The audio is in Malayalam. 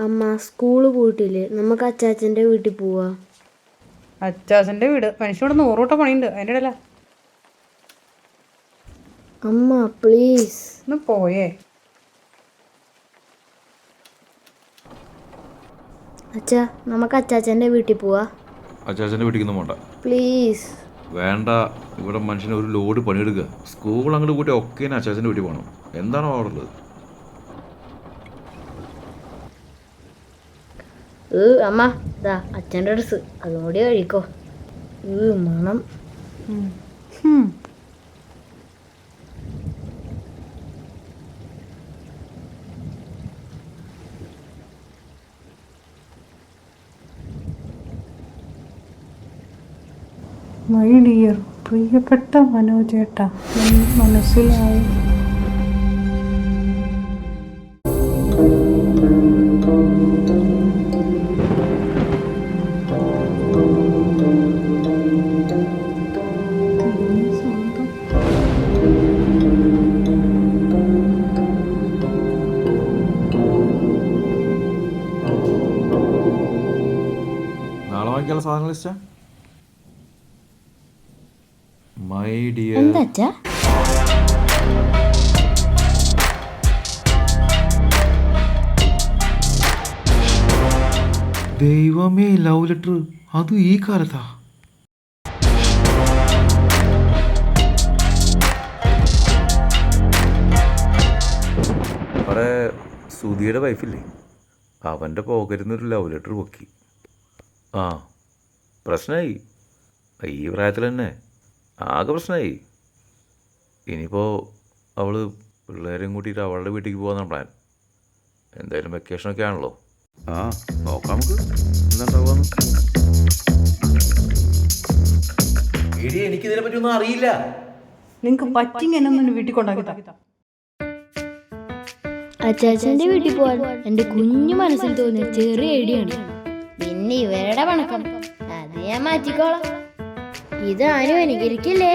അമ്മ സ്കൂള് പോയിട്ടില്ലേ? നമുക്ക് അച്ചാച്ചൻ്റെ വീട്ടിൽ പോവാ. അച്ചാച്ചൻ്റെ വീട് മനുഷ്യനോട് 100 വട്ടം പണിയുണ്ട്. അതിൻ്റെ ഇടയില അമ്മ പ്ലീസ് ഒന്ന് പോയേ. അച്ഛാ, നമുക്ക് അച്ചാച്ചൻ്റെ വീട്ടിൽ പോവാ. അച്ചാച്ചൻ്റെ വീട്ടിൽ പോണ്ട. പ്ലീസ്. വേണ്ട, ഇവിടെ മനുഷ്യന് ഒരു ലോഡ് പണിയെടുക്കുക. സ്കൂൾ അങ്ങോട്ട് കൂട്ടി ഒക്കെ അച്ചാച്ചൻ്റെ വീട്ടിൽ പോകണം. എന്താണോ അവിടെ ഉള്ളത്? അമ്മ ഇതാ അച്ഛൻ്റെ ഡ്രസ്സ്, അതും കൂടി കഴിക്കോ. മണം. മൈ ഡിയർ, പ്രിയപ്പെട്ട മനോജേട്ടാ, മനസ്സിലായി. നാളെ വാങ്ങിക്കാനുള്ള സാധനങ്ങൾ ഇഷ്ട മൈ ഡിയർ. എന്താ ദൈവമേ, ലവ് ലെറ്റർ, അതും ഈ കാലത്താ? അവിടെ സുധിയുടെ വൈഫില്ലേ, അവൻ്റെ പോക്കറ്റിൽ നിന്നൊരു ലവ് ലെറ്റർ പൊക്കി. ആ, പ്രശ്നമായി. ഈ പ്രായത്തിൽ തന്നെ ആകെ പ്രശ്നമായി. ഇനിയിപ്പോൾ അവൾ പിള്ളേരെയും കൂട്ടിയിട്ട് അവളുടെ വീട്ടിലേക്ക് പോകാനാണ് പ്ലാൻ. എന്തായാലും വെക്കേഷനൊക്കെ ആണല്ലോ. ആ, നോക്കാം നമുക്ക് എന്താണ്ടാവുകയെന്ന്. എനിക്കിതിനെ പറ്റി ഒന്നും അറിയില്ല. നിങ്ങൾക്ക് പറ്റിങ് എന്നൊന്നും വീട്ടിൽ കൊണ്ടാക്കി. അച്ചാച്ചൻ്റെ വീട്ടിൽ പോവാൻ എൻ്റെ കുഞ്ഞു മനസ്സിൽ തോന്നിയ ചെറിയ ഐഡിയാണ്. പിന്നെ ഇവരുടെ പണക്കം അത് ഞാൻ മാറ്റിക്കോളാം. ഇതാരും അനുകരിക്കില്ലേ?